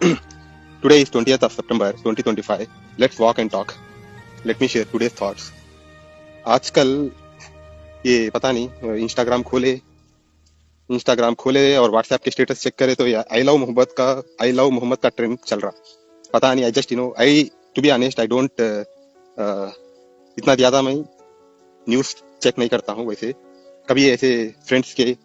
Today is 20th of September 2025. Let's walk and talk. Let me share today's thoughts. आजकल ये पता नहीं Instagram खोले और व्हाट्सएप के स्टेटस चेक करे तो आई लव मोहम्मद का ट्रेंड चल रहा। पता नहीं, I to be honest I don't इतना ज्यादा मैं न्यूज चेक नहीं करता हूँ। वैसे कभी ऐसे फ्रेंड्स के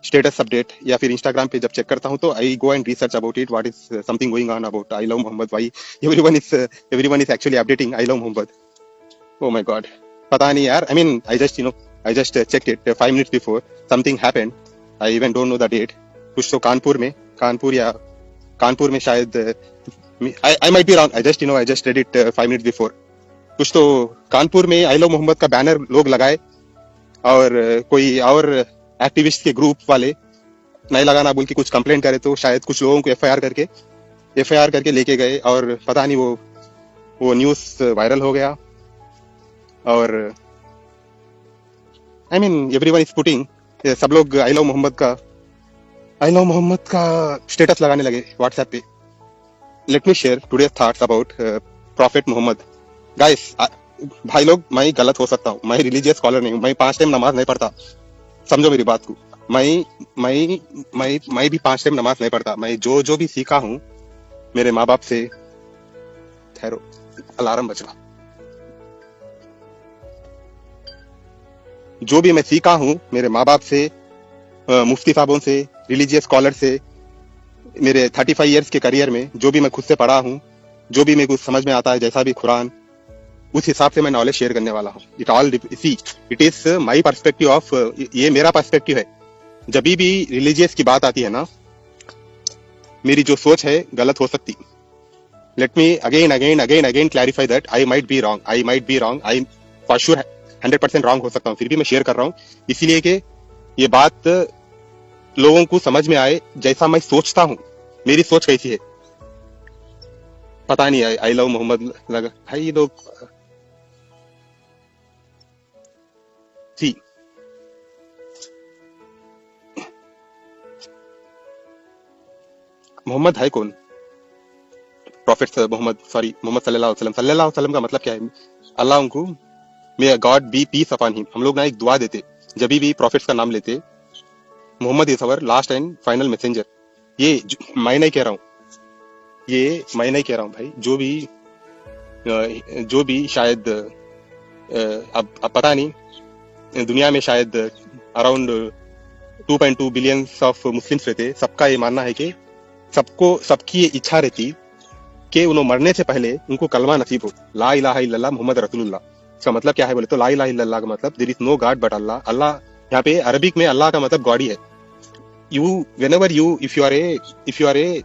स्टेटस अपडेट या फिर इंस्टाग्राम पे जब चेक करता हूँ तो I go and research about it, what is something going on about I love Muhammad, why everyone is actually updating I love Muhammad. Oh my God, पता नहीं यार। I just checked it 5 minutes before something happened. I even don't know the date. कुछ तो कानपुर में शायद I might be wrong. I just read it 5 minutes before. कुछ तो कानपुर में आई लव मोहम्मद का बैनर लोग लगाए और कोई और एक्टिविस्ट के ग्रुप वाले नहीं लगाना बोल के कुछ कंप्लेंट करे तो शायद कुछ लोगों को एफआईआर करके लेके गए और पता नहीं वो न्यूज वायरल हो गया। और I mean everyone is putting, सब लोग आई लव मोहम्मद का स्टेटस लगाने लगे व्हाट्सएप पे। Let me share today's thoughts about Prophet Muhammad. Guys, भाई लोग, मैं गलत हो सकता हूँ, मैं रिलीजियस स्कॉलर नहीं हूँ, मैं 5 टाइम नमाज नहीं पढ़ता, समझो मेरी बात को। मैं भी 5 टाइम नमाज नहीं पढ़ता। मैं जो भी सीखा हूँ मेरे माँ बाप से, ठहरो अलार्म बज रहा, जो भी मैं सीखा हूँ मेरे माँ बाप से, मुफ्ती साहबों से, रिलीजियस स्कॉलर से, मेरे 35 इयर्स के करियर में जो भी मैं खुद से पढ़ा हूँ, जो भी मेरे को समझ में आता है, जैसा भी कुरान, उस हिसाब से मैं नॉलेज शेयर करने वाला हूँ। It is my perspective of, ये मेरा पर्सपेक्टिव है। जब भी रिलीजियस की बात आती है ना, मेरी जो सोच है गलत हो सकती। Let me again clarify that I might be wrong, I for sure 100% wrong हो सकता हूँ, फिर भी मैं शेयर कर रहा हूँ इसलिए कि ये बात लोगों को समझ में आए जैसा मैं सोचता हूँ, मेरी सोच कैसी है। पता नहीं आई लव मोहम्मद लगा भाई लोग। सी, मोहम्मद है कौन? प्रॉफेट मोहम्मद सल्लल्लाहु अलैहि वसल्लम का मतलब क्या है? अल्लाह उनको, may God be peace upon him, हम लोग ना एक दुआ देते जब भी प्रॉफिट्स का नाम लेते, Muhammad is our last and final messenger. ये मैं नहीं कह रहा हूँ भाई, जो भी शायद अब पता नहीं, दुनिया में शायद अराउंड 2.2 बिलियन ऑफ मुस्लिम्स रहते। सबका ये मानना है कि सबकी ये इच्छा रहती कि उन्हें मरने से पहले उनको कलमा नसीब हो, ला इलाहा इल्लल्लाह मोहम्मद रसूलुल्लाह। इसका मतलब क्या है बोले तो, ला इलाहा इल्लल्लाह का मतलब there is no god but Allah. Allah यहाँ पे अरबिक में अल्लाह का मतलब गॉड ही है। If you are a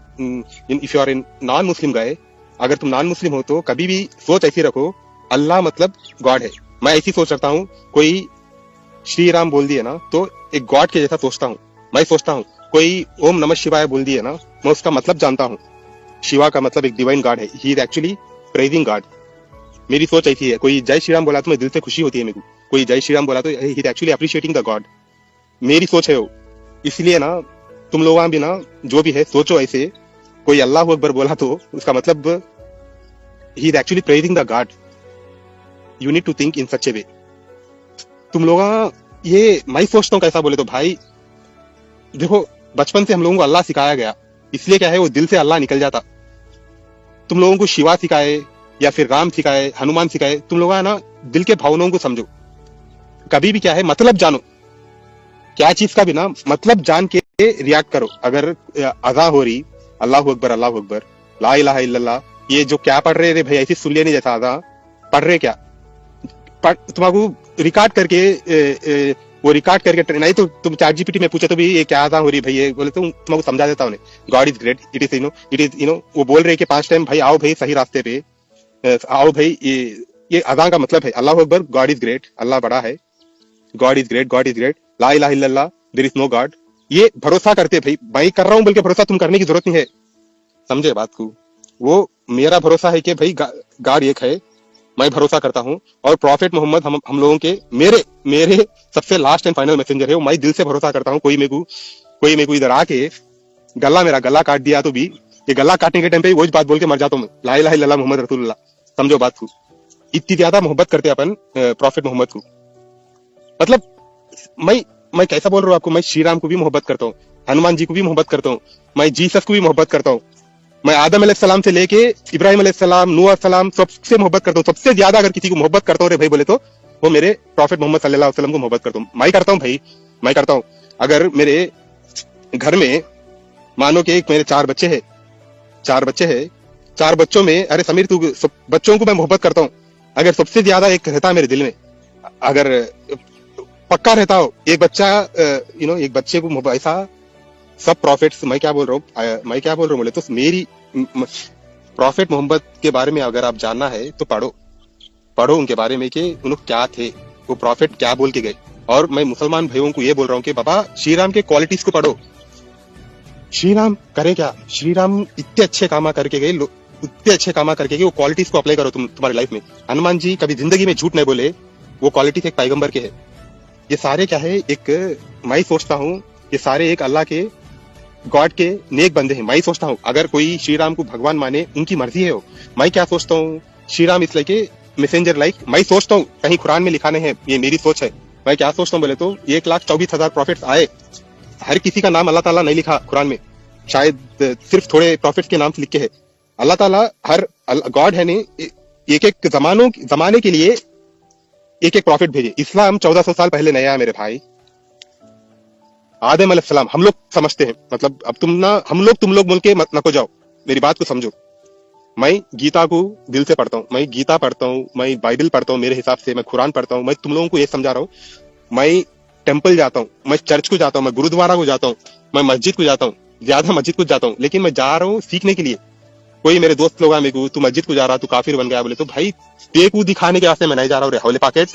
non Muslim guy, अगर तुम नॉन मुस्लिम हो तो कभी भी सोच ऐसी रखो, अल्लाह मतलब गॉड है। मैं ऐसी सोच रखता हूँ, कोई श्री राम बोल दिए ना तो एक गॉड के जैसा सोचता हूँ। मैं सोचता हूँ कोई ओम नमः शिवाय बोल दिए ना, मैं उसका मतलब जानता हूँ। शिवा का मतलब एक डिवाइन गॉड है, ही इज एक्चुअली प्रेजिंग गॉड। मेरी सोच ऐसी है, कोई जय श्री राम बोला तो मैं दिल से खुशी होती है मेरे को, कोई जय श्री राम बोला तो ही is actually appreciating the God. मेरी सोच है वो। इसलिए ना तुम लोग भी ना जो भी है सोचो ऐसे, कोई अल्लाह अकबर बोला तो उसका मतलब ही is actually praising the God. You need to think in such a way. तुम लोग ये मैं सोचता हूँ कैसा बोले तो भाई देखो, बचपन से हम लोगों को अल्लाह सिखाया गया, इसलिए क्या है वो दिल से अल्लाह निकल जाता। तुम लोगों को शिवा सिखाए या फिर राम सिखाए, हनुमान सिखाए, तुम लोग ना दिल के भावनाओं को समझो। कभी भी क्या है मतलब जानो, क्या चीज का भी ना मतलब जान के रिएक्ट करो। अगर अज़ा हो रही अल्लाह अकबर ला इलाहा इल्लल्लाह, ये जो क्या पढ़ रहे थे भाई, ऐसी सुन नहीं जैसा अज़ा पढ़ रहे क्या, तुम्हारा रिकॉर्ड करके वो रिकॉर्ड करके, नहीं तो तुम चैट जीपीटी में पूछे तो भी ये क्या अज़ा हो रही भाई, ये बोले तो तुमको समझा देता हूँ। God is great, it is वो बोल रहे कि 5 टाइम भाई आओ भाई सही रास्ते पे आओ भाई। ये अज़ा का मतलब है अल्लाह अकबर, गॉड इज ग्रेट, अल्लाह बड़ा है, गॉड इज ग्रेट, ला इलाहा इल्लल्लाह, देयर इज नो गॉड। ये भरोसा करते भाई, मैं कर रहा हूं बल्कि भरोसा तुम करने की जरूरत नहीं है। समझे बात को? वो मेरा भरोसा है कि भाई गॉड एक है, मैं भरोसा करता हूं। और प्रॉफेट मोहम्मद हम लोगों के मेरे सबसे लास्ट एंड फाइनल मैसेंजर है, वो मैं दिल से भरोसा करता हूं। कोई मेरे को इधर आके मेरा गला काट दिया तो भी ये गला काटने के टाइम पे वही बात बोल के मर जाता हूँ मैं, ला इलाहा इल्लल्लाह मोहम्मद रसूलुल्लाह। समझो बात को, इतनी ज्यादा मोहब्बत करते हैं अपन प्रॉफिट मोहम्मद को। मतलब मैं मैं कैसा बोल रहा हूँ आपको, मैं श्री राम को भी मोहब्बत करता हूँ, हनुमान जी को भी मोहब्बत करता हूँ, मैं जीसस को भी मोहब्बत करता हूँ, मैं आदम अलैहिस्सलाम से लेके इब्राहिम अलैहिस्सलाम, नूह अलैहिस्सलाम, सबसे मोहब्बत करता हूँ। सबसे ज्यादा अगर किसी को मोहब्बत करता हूँ रे भाई बोले तो वो मेरे प्रॉफिट मोहम्मद सल्लल्लाहु अलैहि वसल्लम को मोहब्बत करता हूँ। मैं करता हूँ भाई, मैं करता हूँ। अगर मेरे घर में मानो कि एक मेरे 4 बच्चे हैं, 4 बच्चे हैं, 4 बच्चों में अरे समीर तू बच्चों को मैं मोहब्बत करता हूँ। अगर सबसे ज्यादा एक रहता मेरे दिल में, अगर पक्का रहता हो एक बच्चा, एक बच्चे को ऐसा, सब प्रॉफिट्स, मैं क्या बोल रहा हूँ बोले तो मेरी प्रॉफिट मोहम्मद के बारे में अगर आप जानना है तो पढ़ो उनके बारे में कि उन लोग क्या थे, वो प्रॉफिट क्या बोल के गए। और मैं मुसलमान भाइयों को ये बोल रहा हूँ कि बाबा श्री राम के क्वालिटीज को पढ़ो। श्री राम करे क्या, श्री राम इतने अच्छे कामा करके गए, इतने अच्छे कामा करके गए, वो क्वालिटीज को अप्लाई करो तुम्हारी लाइफ में। हनुमान जी कभी जिंदगी में झूठ नहीं बोले, वो क्वालिटीज एक पैगंबर के है। ये सारे क्या है, एक मैं सोचता हूँ ये सारे एक अल्लाह के गॉड के नेक बंदे हैं। मैं सोचता हूँ अगर कोई श्री राम को भगवान माने, उनकी मर्जी है वो। मैं क्या सोचता हूँ, श्री राम इस लाइक मैसेंजर लाइक, मैं सोचता हूँ कहीं कुरान में लिखा नहीं है, ये मेरी सोच है। मैं क्या सोचता हूँ बोले तो 1,24,000 प्रॉफिट्स आए, हर किसी का नाम अल्लाह ताला नहीं लिखा कुरान में, शायद सिर्फ थोड़े प्रॉफिट्स के नाम से लिखे है। अल्लाह ताला हर गॉड है ने एक एक जमाने के लिए एक एक प्रॉफिट भेजे। इस्लाम 1400 साल पहले नया है मेरे भाई। आदम अलैहिस्सलाम हम लोग समझते हैं, मतलब अब तुम लोग बोल के मत नको जाओ, मेरी बात को समझो। मैं गीता को दिल से पढ़ता हूँ, मैं गीता पढ़ता हूँ, मैं बाइबल पढ़ता हूँ, मेरे हिसाब से मैं कुरान पढ़ता हूँ। मैं तुम लोगों को ये समझा रहा हूँ, मैं टेम्पल जाता हूँ, मैं चर्च को जाता हूँ, मैं गुरुद्वारा को जाता हूँ, मैं मस्जिद को जाता हूँ, ज्यादा मस्जिद को जाता हूँ, लेकिन मैं जा रहा हूँ सीखने के लिए। कोई मेरे दोस्त लोग मेरे को, तू मस्जिद को जा रहा, तू काफिर बन गया बोले तो भाई तेरे को दिखाने के वास्ते मैं नहीं जा रहा हूँ रे हौले पाकेट।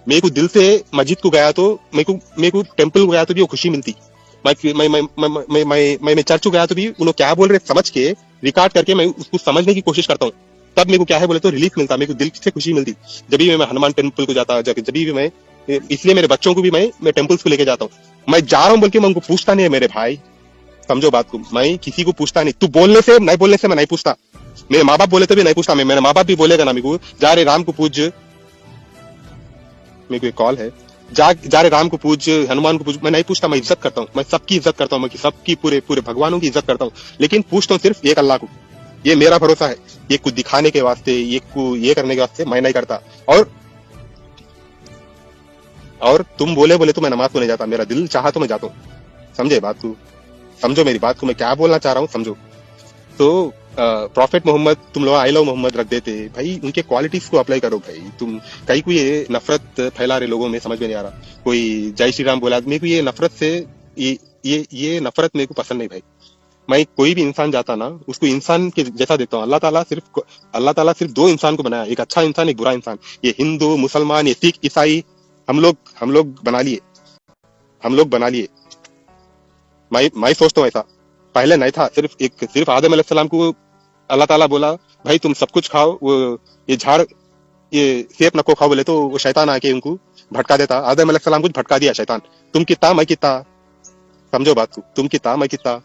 मेरे को दिल से मस्जिद को गया तो मेरे को टेम्पल को गया तो भी वो खुशी मिलती। मैं चर्च को गया तो भी उन्होंने क्या बोल रहे समझ के रिकॉर्ड करके मैं उसको समझने की कोशिश करता हूँ, तब मेरे को क्या है बोले तो रिलीफ मिलता, मेरे को दिल से खुशी मिलती। जब भी मैं हनुमान टेम्पल को जाता, जब भी मैं, इसलिए मेरे बच्चों को भी मैं टेम्पल्स को लेके जाता हूँ। मैं जा रहा हूँ बोल के मैं उनको पूछता नहीं है मेरे भाई, समझो बात को। मैं किसी को पूछता नहीं, तू बोलने से नहीं बोलने से मैं नहीं पूछता। मेरे माँ बाप बोले तो भी नहीं पूछता मैं, मेरे माँ बाप भी बोलेगा ना मेरे को जा रे राम को पूज, मेरे को एक कॉल है, जा रे राम को पूज, हनुमान को पूज, मैं नहीं पूछता। मैं इज्जत करता हूँ, मैं सबकी इज्जत करता हूँ, मैं सबकी पूरे भगवानों की इज्जत करता हूँ, लेकिन पूछता हूँ सिर्फ एक अल्लाह को। ये मेरा भरोसा है, ये कुछ दिखाने के वास्ते, ये करने के वास्ते मैं नहीं करता। और तुम बोले तो मैं नमाज को नहीं जाता, मेरा दिल चाहा तो मैं जाता हूँ। समझे बात को, समझो मेरी बात को, मैं क्या बोलना चाह रहा हूँ समझो। तो प्रॉफिट मोहम्मद, तुम लोग आई लव मोहम्मद रख देते भाई, उनके क्वालिटीज को अप्लाई करो भाई। तुम कहीं को ये नफरत फैला रहे लोगों में, समझ में नहीं आ रहा। कोई जय श्री राम बोला, मेरे को ये नफरत से ये नफरत मेरे को पसंद नहीं भाई। मैं कोई भी इंसान जाता ना, उसको इंसान के जैसा देखता हूँ। अल्लाह ताला सिर्फ 2 इंसान को बनाया, एक अच्छा इंसान, एक बुरा इंसान। ये हिंदू मुसलमान, ये सिख ईसाई हम लोग बना लिए। मैं सोचता हूँ ऐसा, पहले नहीं था। सिर्फ आदम अलैहिस्सलाम को अल्लाह ताला बोला भाई तुम सब कुछ खाओ, वो ये सेब नको खाओ बोले तो वो शैतान आके उनको भटका देता। आदम अलैहिस्सलाम को भटका दिया शैतान, तुम कितना मैं कितना, समझो बात को, तुम कितना मैं कितना।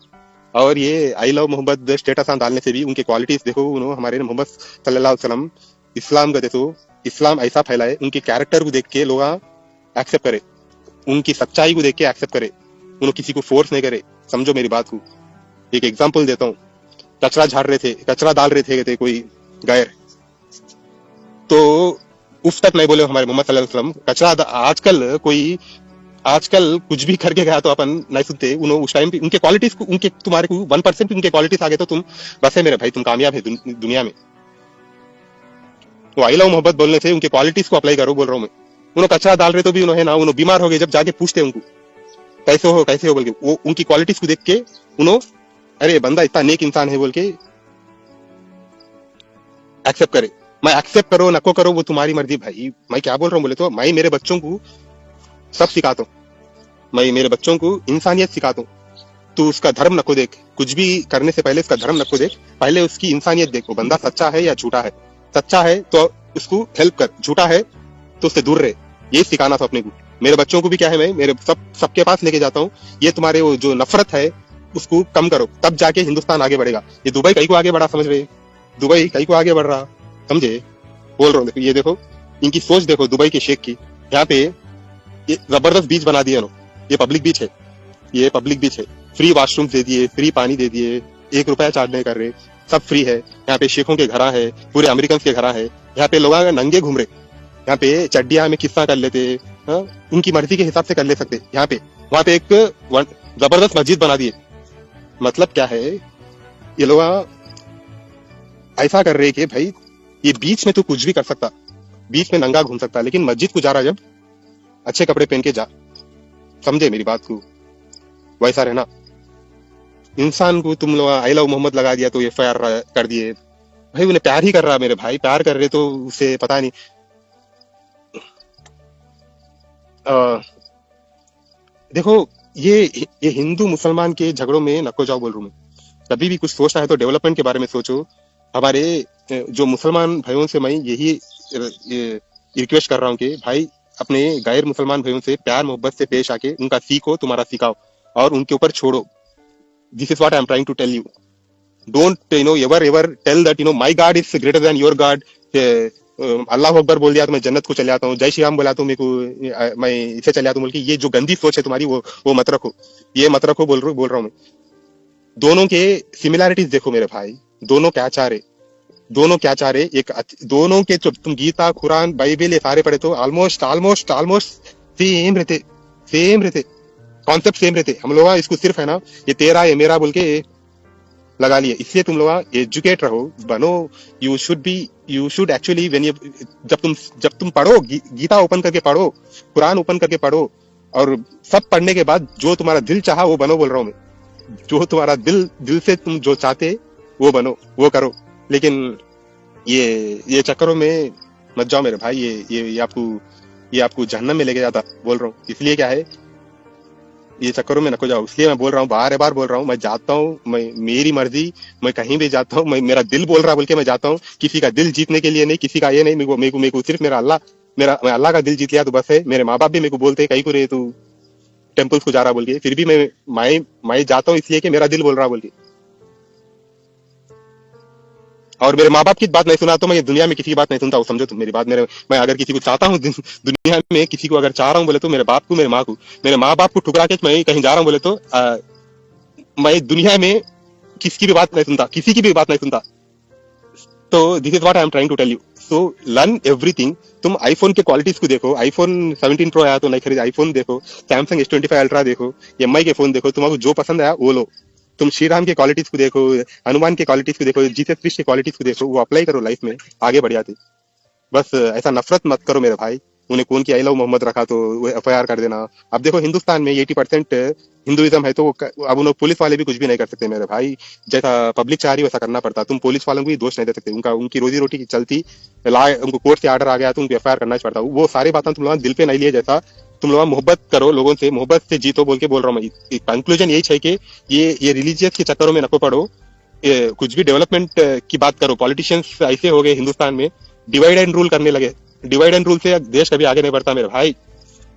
और ये आई लव मोहम्मद स्टेटस डालने से भी उनके क्वालिटीज देखो, उन्होंने हमारे मोहम्मद सल्लल्लाहु अलैहि वसल्लम इस्लाम का देखो, इस्लाम ऐसा फैलाए, उनके कैरेक्टर को देख के लोग एक्सेप्ट करे, उनकी सच्चाई को देख के एक्सेप्ट करे, उन्होंने किसी को फोर्स नहीं करे। समझो मेरी बात को, एक एग्जाम्पल देता हूँ। कचरा डाल रहे थे कोई गैर, तो उफ तक नहीं बोले हमारे मोहम्मद सल्लल्लाहु अलैहि वसल्लम। कचरा आजकल कुछ भी करके गया तो अपन नहीं सुनते। उस टाइम पे उनके क्वालिटीज को, तुम्हारे को 1% भी उनके क्वालिटीज आ गए तो तुम बस है मेरे भाई, तुम कामयाब है दुनिया में। तो आई लव मोहब्बत बोलने से उनके क्वालिटीज को अप्लाई करो बोल रहा हूँ मैं। उन्होंने कचरा डाल रहे तो भी उन्होंने बीमार हो गए, जब जाके पूछते उनको कैसे हो बोल के, वो उनकी क्वालिटीज को देख के अरे बंदा इतना नेक इंसान है बोल के एक्सेप्ट करे। मैं एक्सेप्ट करो नको करो वो तुम्हारी मर्जी भाई। मैं क्या बोल रहा हूँ बोले तो मैं मेरे बच्चों को सब सिखाता हूँ, मैं मेरे बच्चों को इंसानियत सिखाता हूँ। तू उसका धर्म नको देख, कुछ भी करने से पहले उसका धर्म नको देख, पहले उसकी इंसानियत देखो, बंदा सच्चा है या झूठा है। सच्चा है तो उसको हेल्प कर, झूठा है तो उससे दूर रहे। ये सिखाना था अपने को। मेरे बच्चों को भी क्या है, मैं मेरे सबके पास लेके जाता हूँ। ये तुम्हारे वो जो नफरत है, उसको कम करो, तब जाके हिंदुस्तान आगे बढ़ेगा। ये दुबई कहीं को आगे बढ़ा, समझ रहे? दुबई कहीं को आगे बढ़ रहा, समझे? बोल रहा हूँ, देखो ये देखो, इनकी सोच देखो दुबई के शेख की। यहाँ पे ये जबरदस्त बीच बना दिया इन्होंने, ये पब्लिक बीच है, ये पब्लिक बीच है। फ्री वॉशरूम दे दिए, फ्री पानी दे दिए, 1 रुपया चार्ज नहीं कर रहे, सब फ्री है। यहाँ पे शेखों के घरा है, पूरे अमेरिकन के घरा है। यहाँ पे लोग नंगे घूम रहे, यहाँ पे चड्डिया में किस्सा कर लेते, हाँ? उनकी मर्जी के हिसाब से कर ले सकते यहाँ पे। वहां पे एक जबरदस्त मस्जिद बना दिए। मतलब क्या है, ये लोग ऐसा कर रहे कि भाई ये बीच में तो कुछ भी कर सकता, बीच में नंगा घूम सकता, लेकिन मस्जिद को जा रहा जब अच्छे कपड़े पहन के जा, समझे मेरी बात को? वैसा रहना। इंसान को तुम लोग आई लव मोहम्मद लगा दिया तो FIR कर दिए। भाई उन्हें प्यार ही कर रहा, मेरे भाई प्यार कर रहे तो उसे पता नहीं। आ, देखो ये हिंदू मुसलमान के झगड़ों में नको जाओ, बोल रहा हूं मैं। कभी भी कुछ सोचना है तो डेवलपमेंट के बारे में सोचो। हमारे जो मुसलमान भाइयों से मैं यही रिक्वेस्ट कर रहा हूँ कि भाई अपने गैर मुसलमान भाइयों से प्यार मोहब्बत से पेश आके उनका सीखो, तुम्हारा सिखाओ और उनके ऊपर छोड़ो। This is what I am trying to tell you. Don't ever tell that my God is greater than your God. Allah अकबर बोल दिया तो मैं जन्नत को चले जाता हूँ, जय श्री राम बोला तो मेरे को मैं इसे चले जाता हूँ। ये जो गंदी सोच है तुम्हारी वो मत रखो, ये मत रखो, बोल रहा हूँ मैं। दोनों के सिमिलैरिटीज देखो मेरे भाई, दोनों क्या चाह रहे, दोनों क्या चाह रहे। दोनों के तुम गीता कुरान बाइबल ये सारे पढ़े तो ऑलमोस्ट ऑलमोस्ट ऑलमोस्ट सेम रहते, सेम रहते, कॉन्सेप्ट सेम रहते। हम लोग इसको सिर्फ है ना ये तेरा ये मेरा बोल के लगा लिए। इसलिए तुम लोग एजुकेट रहो, बनो। You should actually when you जब तुम पढ़ो, गीता ओपन करके पढ़ो, कुरान ओपन करके पढ़ो, और सब पढ़ने के बाद जो तुम्हारा दिल चाहा वो बनो, बोल रहा हूँ मैं। जो तुम्हारा दिल से तुम जो चाहते वो बनो, वो करो। लेकिन ये चक्करों में मत जाओ मेरे भाई, ये आपको जहन्नम में लेके जाता, बोल रहा हूँ। इसलिए क्या है, ये चक्करों में नको जाओ। इसलिए मैं बोल रहा हूँ, बार बार बोल रहा हूँ, मैं जाता हूँ, मैं मेरी मर्जी, मैं कहीं भी जाता हूँ, मैं मेरा दिल बोल रहा बोल के मैं जाता हूँ। किसी का दिल जीतने के लिए नहीं, किसी का ये नहीं। मेरे को सिर्फ मेरा अल्लाह, मैं अल्लाह का दिल जीत लिया तो बस है। मेरे माँ बाप भी मेरे को बोलते कहीं को रे तू टेम्पल्स को जा रहा बोल के, फिर भी मैं जाता हूँ इसलिए कि मेरा दिल बोल रहा बोल के। और मेरे माँ बाप की बात नहीं सुना तो मैं ये दुनिया में किसी की बात नहीं सुनता हूँ, समझो तुम मेरी बात। मैं अगर किसी को चाहता हूँ दुनिया में किसी को अगर चाह रहा हूँ बोले तो मेरे बाप को, मेरे माँ को, मेरे माँ बाप को ठुकरा के मैं कहीं जा रहा हूँ बोले तो मैं दुनिया में किसी की भी बात नहीं सुनता, किसी की भी बात नहीं सुनता। तो this is what I am trying to tell you. So learn everything. तुम आईफोन के क्वालिटीज को देखो, आईफोन 17 प्रो आया तो नहीं खरीद, आईफोन देखो, सैमसंग S25 अल्ट्रा देखो, MI के फोन देखो, तुम्हारा जो पसंद आया वो लो। तुम श्री राम के क्वालिटीज को देखो, हनुमान के क्वालिटीज को देखो, जीसस क्रिस्ट के क्वालिटीज को देखो, वो अप्लाई करो लाइफ में, आगे बढ़ जाते। बस ऐसा नफरत मत करो मेरे भाई। उन्हें कौन की आई लव मोहम्मद रखा तो वो FIR कर देना। अब देखो हिंदुस्तान में 80% हिंदुइज्म है तो अब उन पुलिस वाले भी कुछ भी नहीं कर सकते मेरे भाई। जैसा पब्लिक चाह रही वैसा करना पड़ता। तुम पुलिस वालों को भी दोष नहीं दे सकते, उनकी रोजी रोटी की चलती उनको कोर्ट से ऑर्डर आ गया तो उनको FIR करना ही पड़ता। वो सारी बातें तुम लोग दिल पे नहीं लिए। जैसा तुम लोग मोहब्बत करो, लोगों से मोहब्बत से जीतो बोल के बोल रहा हूँ मैं। कंक्लूजन यही है कि ये रिलीजियस के चक्करों में नको पड़ो। कुछ भी डेवलपमेंट की बात करो। पॉलिटिशियंस ऐसे हो गए हिंदुस्तान में, डिवाइड एंड रूल करने लगे। डिवाइड एंड रूल से देश कभी आगे नहीं बढ़ता मेरे भाई।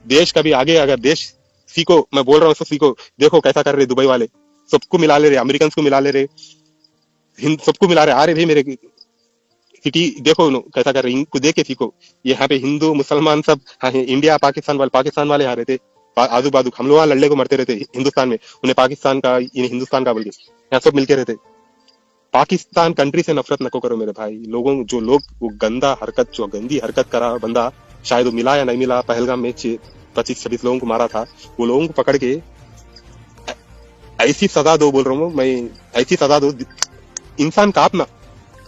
देश कभी आगे, अगर देश सीखो, मैं बोल रहा हूँ सब सीखो। देखो कैसा कर रहे दुबई वाले, सबको मिला ले रहे, अमेरिकन को मिला ले रहे, सबको मिला रहे। आ रहे भाई मेरे सिटी देखो कैसा कर रहे, इनको देख के सीखो। यहाँ पे हिंदू मुसलमान सब, हाँ इंडिया पाकिस्तान वाले आ रहे थे आजू बाजू। हम लोग वहाँ लड़ने को मरते रहते हिंदुस्तान में, उन्हें पाकिस्तान का, इन्हें हिंदुस्तान का बोल के, यहाँ सब मिलके रहते। पाकिस्तान कंट्री से नफरत नको करो मेरे भाई। जो लोग वो गंदी हरकत करा बंदा, शायद वो मिला या नहीं मिला, पहलगाम में 25-26 लोगों को मारा था, वो लोगों को पकड़ के ऐसी सजा दो, बोल रहा हूँ मैं, ऐसी सजा दो इंसान का अपना।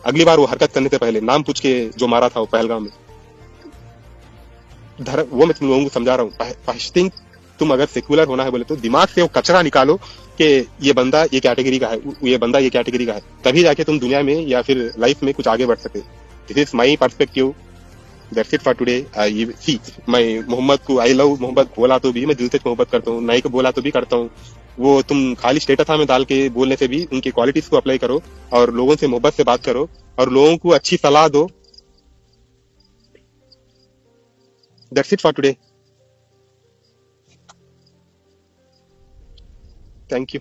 अगली बार वो हरकत करने से पहले नाम पूछ के जो मारा था वो पहलगाम में, वो मैं तुम लोगों को समझा रहा हूँ। फर्स्ट थिंग, तुम अगर सेक्युलर होना है बोले तो दिमाग से वो कचरा निकालो कि ये बंदा ये कैटेगरी का है, ये बंदा ये कैटेगरी का है, तभी जाके तुम दुनिया में या फिर लाइफ में कुछ आगे बढ़ सके। This is my perspective. That's it for today. See, मैं मोहम्मद को आई लव मोहम्मद बोला तो भी मैं दिल से मोहब्बत करता हूँ, नहीं को बोला तो भी करता हूँ। वो तुम खाली स्टेटस में डाल के बोलने से भी उनकी क्वालिटीज को अप्लाई करो और लोगों से मोहब्बत से बात करो और लोगों को अच्छी सलाह दो। That's it for today. Thank you.